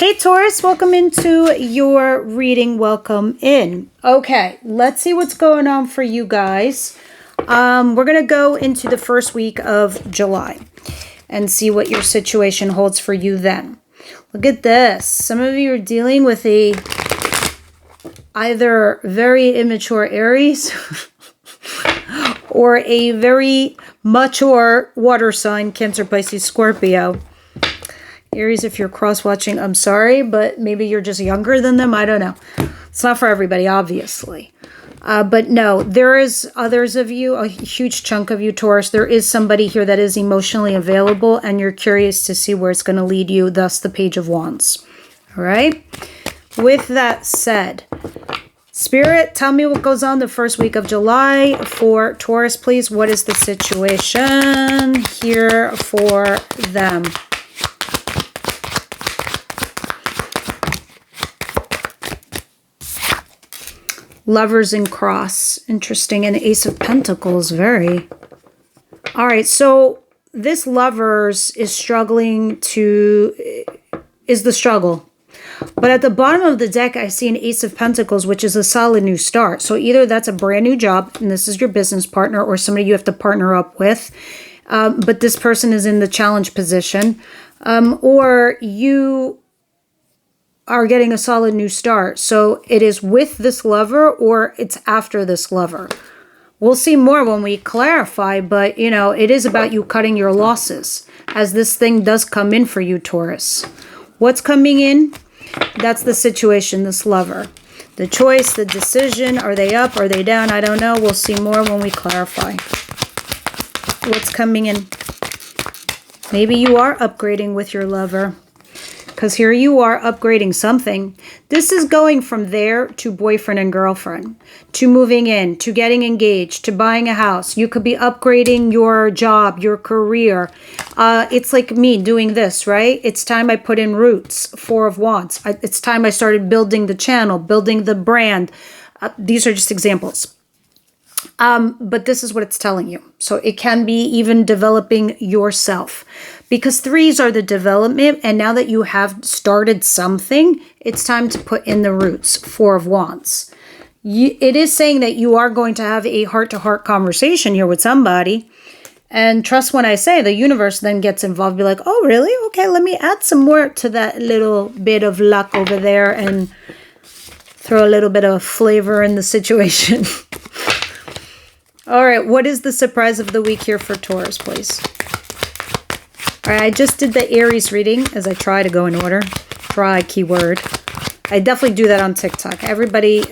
Hey Taurus, welcome into your reading. Welcome in. Okay, let's see what's going on for you guys. We're going to go into the first week of July and see what your situation holds for you then. Look at this. Some of you are dealing with either very immature Aries or a very mature water sign, Cancer, Pisces, Scorpio. Aries, if you're cross-watching, I'm sorry, but maybe you're just younger than them. I don't know. It's not for everybody, obviously. But no, there is others of you, a huge chunk of you, Taurus. There is somebody here that is emotionally available, and you're curious to see where it's going to lead you, thus the Page of Wands. All right? With that said, Spirit, tell me what goes on the first week of July for Taurus, please. What is the situation here for them? Lovers and Cross. Interesting. And Ace of Pentacles. Very. All right. So this Lovers is struggling is the struggle. But at the bottom of the deck, I see an Ace of Pentacles, which is a solid new start. So either that's a brand new job, and this is your business partner, or somebody you have to partner up with. But this person is in the challenge position. Or you are getting a solid new start. So it is with this lover or it's after this lover. We'll see more when we clarify, but you know, it is about you cutting your losses as this thing does come in for you, Taurus. What's coming in? That's the situation, this lover. The choice, the decision, are they up, are they down? I don't know. We'll see more when we clarify. What's coming in? Maybe you are upgrading with your lover. Because here you are upgrading something. This is going from there to boyfriend and girlfriend, to moving in, to getting engaged, to buying a house. You could be upgrading your job, your career. It's like me doing this, right? It's time I put in roots, Four of Wands. It's time I started building the channel, building the brand. These are just examples. But this is what it's telling you. So it can be even developing yourself. Because threes are the development, and now that you have started something, it's time to put in the roots, Four of Wands. It is saying that you are going to have a heart-to-heart conversation here with somebody. And trust when I say, the universe then gets involved. Be like, oh, really? Okay, let me add some more to that little bit of luck over there and throw a little bit of flavor in the situation. All right, what is the surprise of the week here for Taurus, please? All right, I just did the Aries reading as I try to go in order. Try, keyword. I definitely do that on TikTok. Everybody,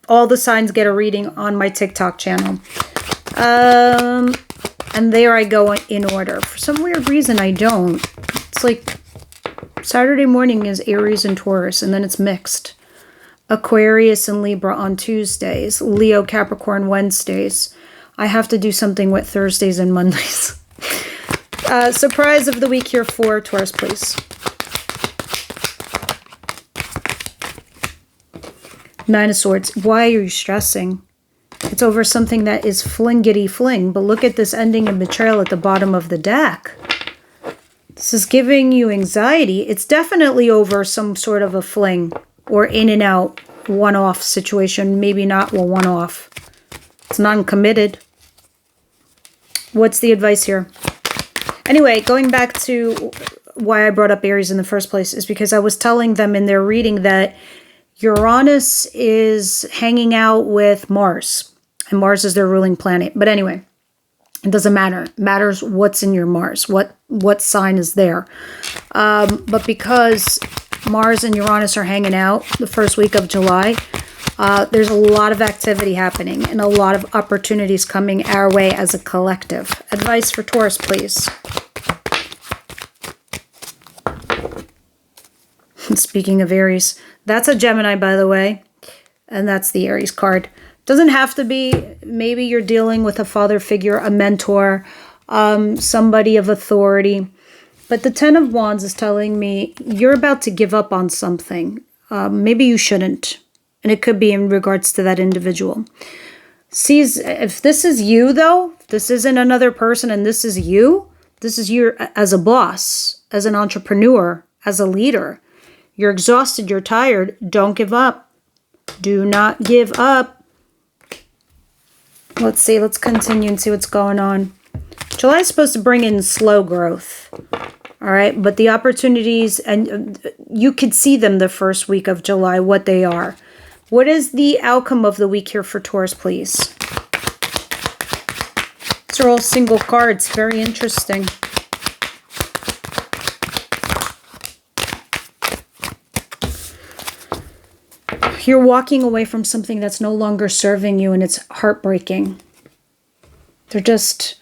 all the signs get a reading on my TikTok channel. And there I go in order. For some weird reason, I don't. It's like Saturday morning is Aries and Taurus, and then it's mixed. Aquarius and Libra on Tuesdays. Leo, Capricorn, Wednesdays. I have to do something with Thursdays and Mondays. Surprise of the week here for Taurus, please. Nine of Swords. Why are you stressing? It's over something that is flingity fling. But look at this ending in betrayal at the bottom of the deck. This is giving you anxiety. It's definitely over some sort of a fling or in and out one-off situation. Maybe not a one-off. It's non-committed. What's the advice here? Anyway, going back to why I brought up Aries in the first place is because I was telling them in their reading that Uranus is hanging out with Mars. And Mars is their ruling planet. But anyway, it doesn't matter. It matters what's in your Mars, what sign is there. But because Mars and Uranus are hanging out the first week of July, there's a lot of activity happening and a lot of opportunities coming our way as a collective. Advice for Taurus, please. Speaking of Aries, that's a Gemini, by the way, and that's the Aries card. Doesn't have to be. Maybe you're dealing with a father figure, a mentor, somebody of authority. But the Ten of Wands is telling me you're about to give up on something. Maybe you shouldn't. And it could be in regards to that individual. Sees, if this is you, though, if this isn't another person and this is you as a boss. as an entrepreneur, as a leader. You're exhausted, you're tired. Don't give up. Do not give up. Let's see, let's continue and see what's going on. July is supposed to bring in slow growth. All right, but the opportunities, and you could see them the first week of July, what they are. What is the outcome of the week here for Taurus, please? These are all single cards. Very interesting. You're walking away from something that's no longer serving you, and it's heartbreaking. They're just...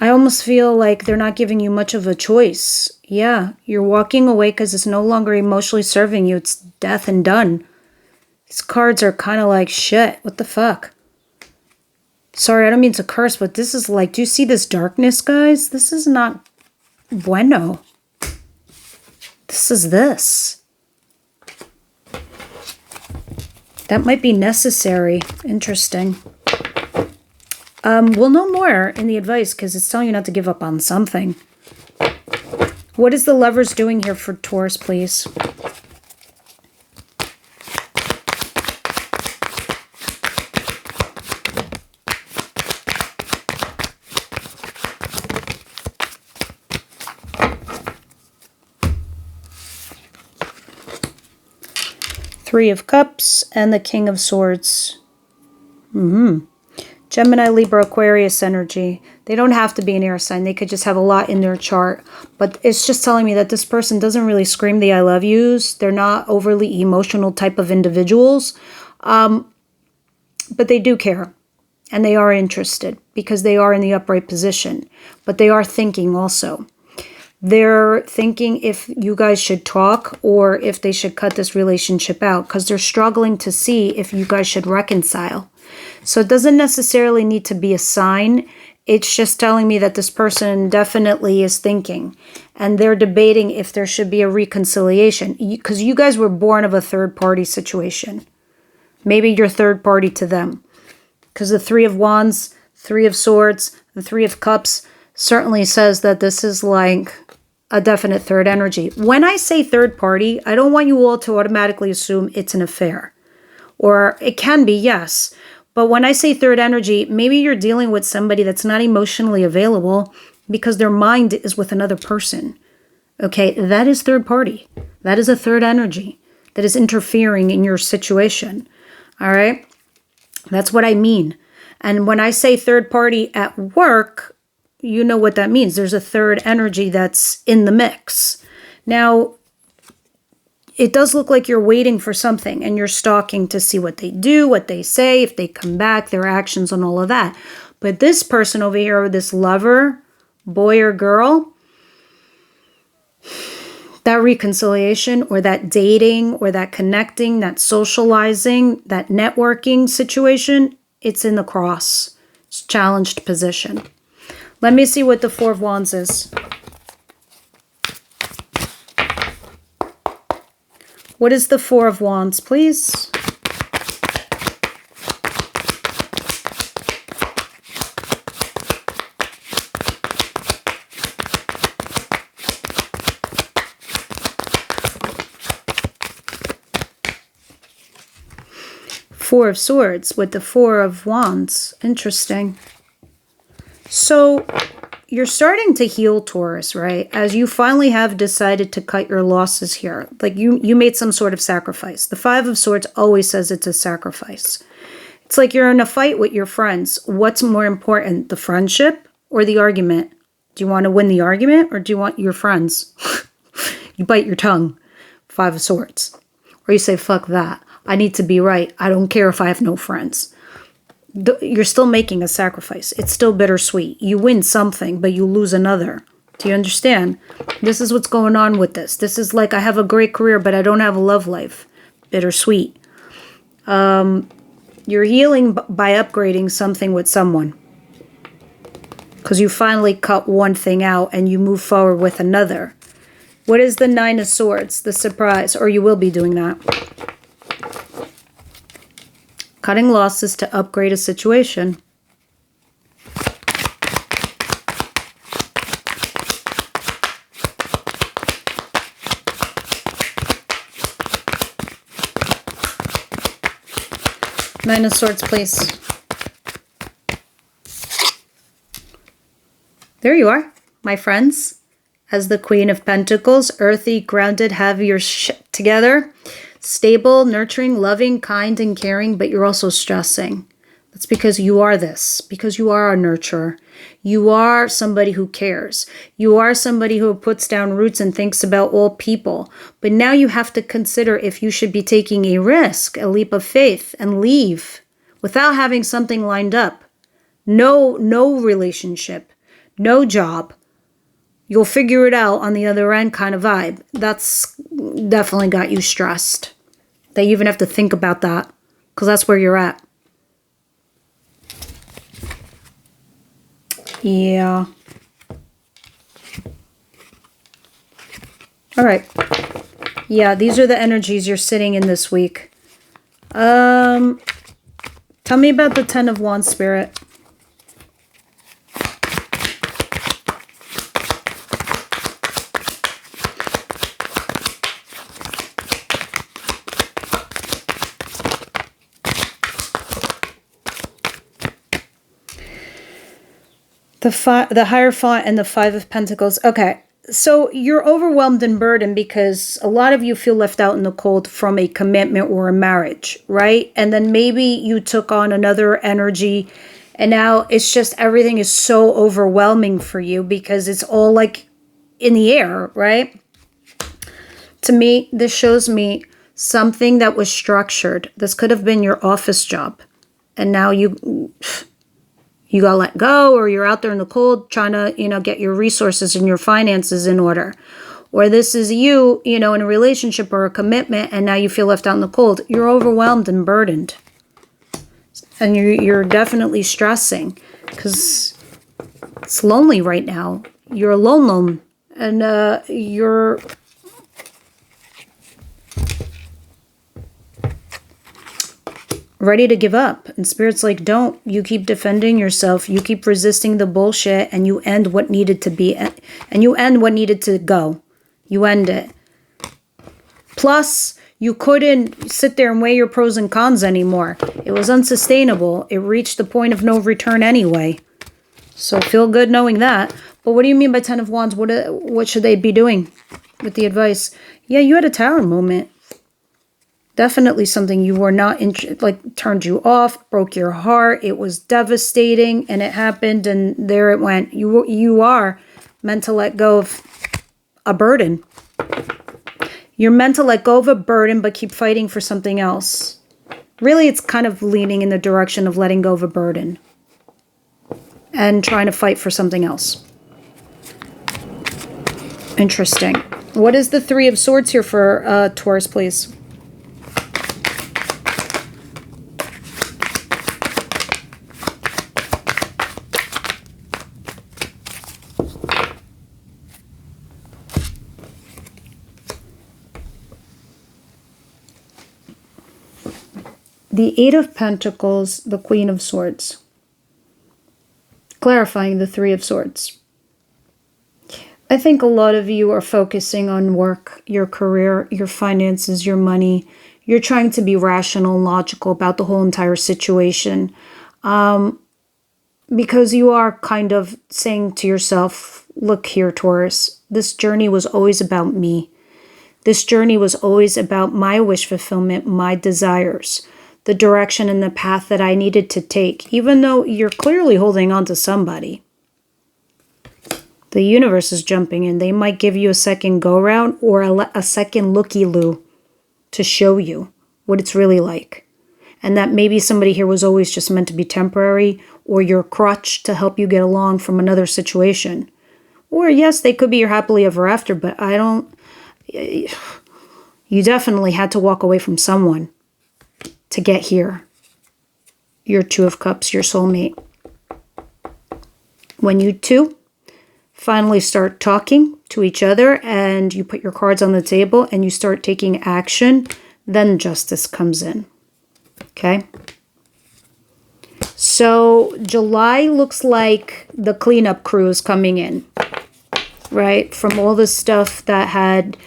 I almost feel like they're not giving you much of a choice. Yeah, you're walking away because it's no longer emotionally serving you. It's death and done. These cards are kind of like, shit, what the fuck? Sorry, I don't mean to curse, but this is like, do you see this darkness, guys? This is not bueno. This is this. That might be necessary. Interesting. We'll know more in the advice because it's telling you not to give up on something. What is the Lovers doing here for Taurus, please? Three of Cups and the King of Swords. Gemini, Libra, Aquarius energy. They don't have to be an air sign. They could just have a lot in their chart. But it's just telling me that this person doesn't really scream the I love yous. They're not overly emotional type of individuals. But they do care. And they are interested because they are in the upright position. But they are thinking also. They're thinking if you guys should talk or if they should cut this relationship out. Because they're struggling to see if you guys should reconcile. So it doesn't necessarily need to be a sign. It's just telling me that this person definitely is thinking. And they're debating if there should be a reconciliation. Because you guys were born of a third party situation. Maybe you're third party to them. Because the Three of Wands, Three of Swords, the Three of Cups certainly says that this is like a definite third energy. When I say third party, I don't want you all to automatically assume it's an affair. Or it can be, yes. But when I say third energy, maybe you're dealing with somebody that's not emotionally available because their mind is with another person. Okay, that is third party. That is a third energy that is interfering in your situation. All right? That's what I mean. And when I say third party at work, you know what that means. There's a third energy that's in the mix. Now, it does look like you're waiting for something and you're stalking to see what they do, what they say, if they come back, their actions and all of that. But this person over here, this lover, boy or girl, that reconciliation or that dating or that connecting, that socializing, that networking situation, it's in the cross. It's challenged position. Let me see what the Four of Wands is. What is the Four of Wands, please? Four of Swords with the Four of Wands. Interesting. So you're starting to heal, Taurus, right? As you finally have decided to cut your losses here. Like you made some sort of sacrifice. The Five of Swords always says it's a sacrifice. It's like you're in a fight with your friends. What's more important, the friendship or the argument? Do you want to win the argument or do you want your friends? You bite your tongue. Five of Swords. Or you say, fuck that. I need to be right. I don't care if I have no friends. You're still making a sacrifice. It's still bittersweet. You win something, but you lose another. Do you understand? This is what's going on with this. This is like I have a great career, but I don't have a love life. Bittersweet. You're healing by upgrading something with someone. Because you finally cut one thing out and you move forward with another. What is the Nine of Swords? The surprise. Or you will be doing that. Cutting losses to upgrade a situation. Nine of Swords, please. There you are, my friends. As the Queen of Pentacles, earthy, grounded, have your shit together. Stable, nurturing, loving, kind, and caring, but you're also stressing. That's because you are this, because you are a nurturer. You are somebody who cares. You are somebody who puts down roots and thinks about all people. But now you have to consider if you should be taking a risk, a leap of faith, and leave without having something lined up. No relationship, no job. You'll figure it out on the other end kind of vibe. That's definitely got you stressed. That you even have to think about that, because that's where you're at. Yeah. All right. Yeah, these are the energies you're sitting in this week. Tell me about the Ten of Wands, Spirit. The Hierophant and the Five of Pentacles. Okay, so you're overwhelmed and burdened because a lot of you feel left out in the cold from a commitment or a marriage, right? And then maybe you took on another energy and now it's just everything is so overwhelming for you because it's all like in the air, right? To me, this shows me something that was structured. This could have been your office job. And now you got let go, or you're out there in the cold trying to, get your resources and your finances in order. Or this is you, in a relationship or a commitment, and now you feel left out in the cold. You're overwhelmed and burdened. And you're definitely stressing because it's lonely right now. You're alone, and you're... ready to give up. And Spirit's like, don't. You keep defending yourself. You keep resisting the bullshit, and you end what needed to be, and you end what needed to go. You end it. Plus, you couldn't sit there and weigh your pros and cons anymore. It was unsustainable. It reached the point of no return anyway. So feel good knowing that. But what do you mean by Ten of Wands? What should they be doing with the advice? Yeah, you had a Tower moment. Definitely something you were not, turned you off, broke your heart. It was devastating, and it happened, and there it went. You are meant to let go of a burden. You're meant to let go of a burden, but keep fighting for something else. Really, it's kind of leaning in the direction of letting go of a burden and trying to fight for something else. Interesting. What is the Three of Swords here for Taurus, please? The Eight of Pentacles, the Queen of Swords. Clarifying the Three of Swords. I think a lot of you are focusing on work, your career, your finances, your money. You're trying to be rational and logical about the whole entire situation. Because you are kind of saying to yourself, look here, Taurus, this journey was always about me. This journey was always about my wish fulfillment, my desires, the direction and the path that I needed to take, even though you're clearly holding on to somebody. The universe is jumping in. They might give you a second go-round or a second looky-loo to show you what it's really like. And that maybe somebody here was always just meant to be temporary, or your crutch to help you get along from another situation. Or yes, they could be your happily ever after, but you definitely had to walk away from someone to get here. Your Two of Cups, your soulmate. When you two finally start talking to each other and you put your cards on the table and you start taking action, then justice comes in. Okay? So July looks like the cleanup crew is coming in, right? From all the stuff that had,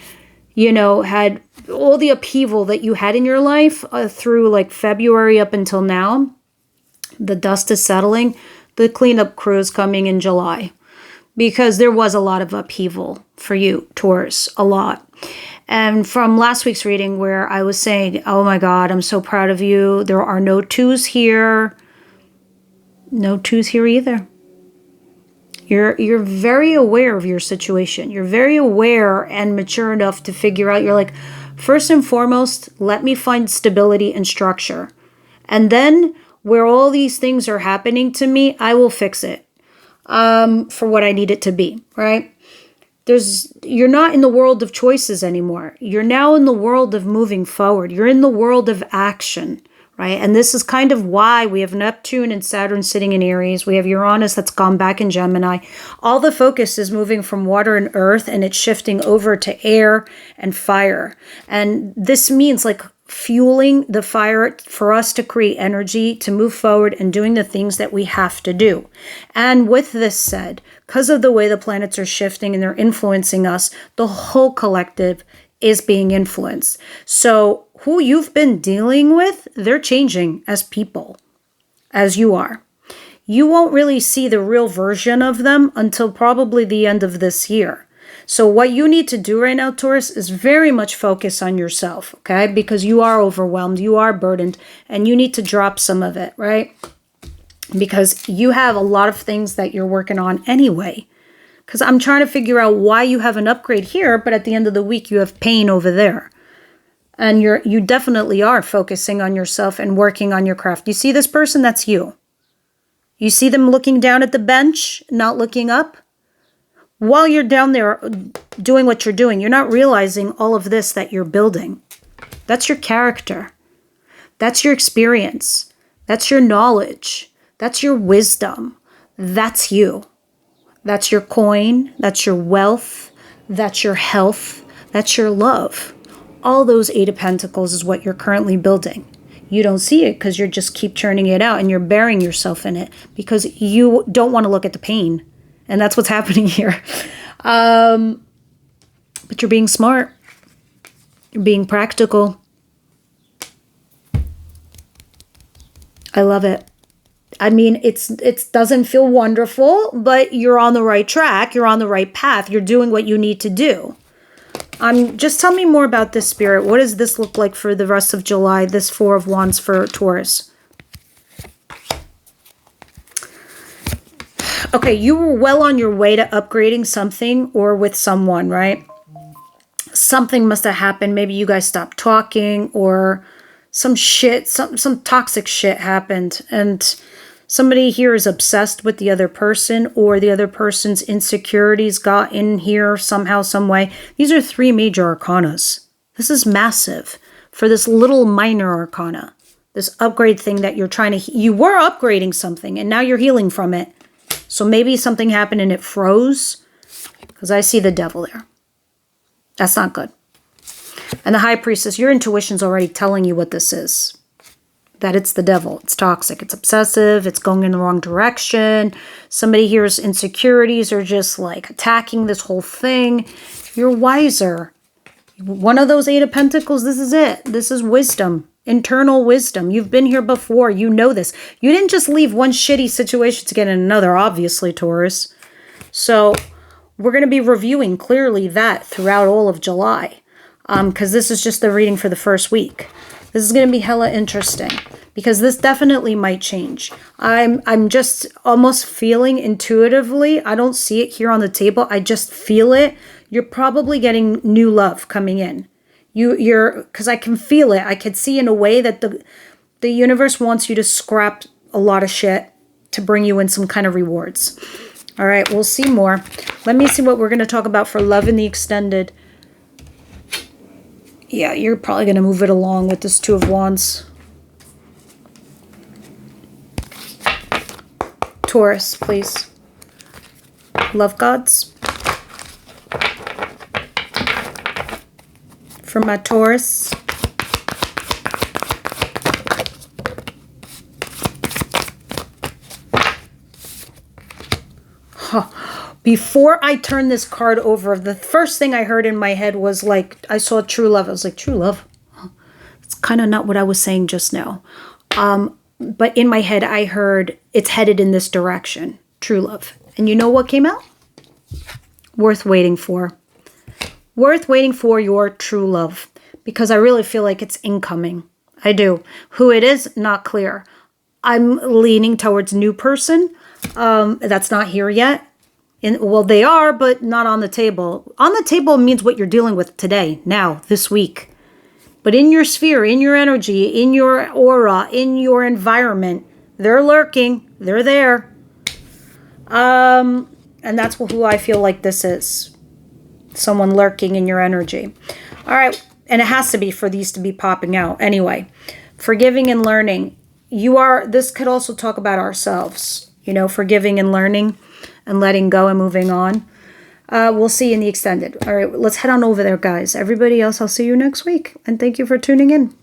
you know, had all the upheaval that you had in your life through like February up until now, the dust is settling. The cleanup crew is coming in July because there was a lot of upheaval for you, Taurus, a lot. And from last week's reading where I was saying, oh my God, I'm so proud of you. There are no twos here. No twos here either. You're very aware of your situation. You're very aware and mature enough to figure out, you're like, first and foremost, let me find stability and structure. And then where all these things are happening to me, I will fix it for what I need it to be, right? You're not in the world of choices anymore. You're now in the world of moving forward. You're in the world of action, right? And this is kind of why we have Neptune and Saturn sitting in Aries. We have Uranus that's gone back in Gemini. All the focus is moving from water and earth, and it's shifting over to air and fire. And this means like fueling the fire for us to create energy, to move forward and doing the things that we have to do. And with this said, because of the way the planets are shifting and they're influencing us, the whole collective is being influenced. So who you've been dealing with, they're changing as people, as you are. You won't really see the real version of them until probably the end of this year. So what you need to do right now, Taurus, is very much focus on yourself, okay? Because you are overwhelmed, you are burdened, and you need to drop some of it, right? Because you have a lot of things that you're working on anyway. Because I'm trying to figure out why you have an upgrade here, but at the end of the week, you have pain over there. And you definitely are focusing on yourself and working on your craft. You see this person? That's you. You see them looking down at the bench, not looking up? While you're down there doing what you're doing, you're not realizing all of this that you're building. That's your character. That's your experience. That's your knowledge. That's your wisdom. That's you. That's your coin. That's your wealth. That's your health. That's your love. All those Eight of Pentacles is what you're currently building. You don't see it because you just keep churning it out and you're burying yourself in it because you don't want to look at the pain. And that's what's happening here. But you're being smart. You're being practical. I love it. I mean, it doesn't feel wonderful, but you're on the right track. You're on the right path. You're doing what you need to do. Just tell me more about this, Spirit. What does this look like for the rest of July, this Four of Wands for Taurus? Okay, you were well on your way to upgrading something or with someone, right? Something must have happened. Maybe you guys stopped talking or some shit, some toxic shit happened. And somebody here is obsessed with the other person or the other person's insecurities got in here somehow, some way. These are three major arcanas. This is massive for this little minor arcana. This upgrade thing that you're trying to... You were upgrading something and now you're healing from it. So maybe something happened and it froze because I see the devil there. That's not good. And the High Priestess, your intuition's already telling you what this is. That it's the devil. It's toxic. It's obsessive. It's going in the wrong direction. Somebody here's insecurities are just like attacking this whole thing. You're wiser. One of those Eight of Pentacles, this is it. This is wisdom. Internal wisdom. You've been here before. You know this. You didn't just leave one shitty situation to get in another, obviously, Taurus. So we're going to be reviewing clearly that throughout all of July. Because this is just the reading for the first week. This is going to be hella interesting. Because this definitely might change. I'm just almost feeling intuitively. I don't see it here on the table. I just feel it. You're probably getting new love coming in. Because I can feel it. I could see in a way that the universe wants you to scrap a lot of shit to bring you in some kind of rewards. All right, we'll see more. Let me see what we're going to talk about for love in the extended. Yeah, you're probably going to move it along with this Two of Wands. Taurus, please. Love gods. For my Taurus. before I turned this card over, the first thing I heard in my head was like, I saw true love. I was like, true love? It's kind of not what I was saying just now. But in my head, I heard it's headed in this direction. True love. And you know what came out? Worth waiting for. Worth waiting for your true love. Because I really feel like it's incoming. I do. Who it is, not clear. I'm leaning towards new person. That's not here yet. Well, they are, but not on the table. On the table means what you're dealing with today, now, this week. But in your sphere, in your energy, in your aura, in your environment, they're lurking. They're there. And that's who I feel like this is. Someone lurking in your energy. All right. And it has to be for these to be popping out. Anyway, forgiving and learning. This could also talk about ourselves. You know, forgiving and learning and letting go and moving on. We'll see in the extended. All right, let's head on over there, guys. Everybody else, I'll see you next week. And thank you for tuning in.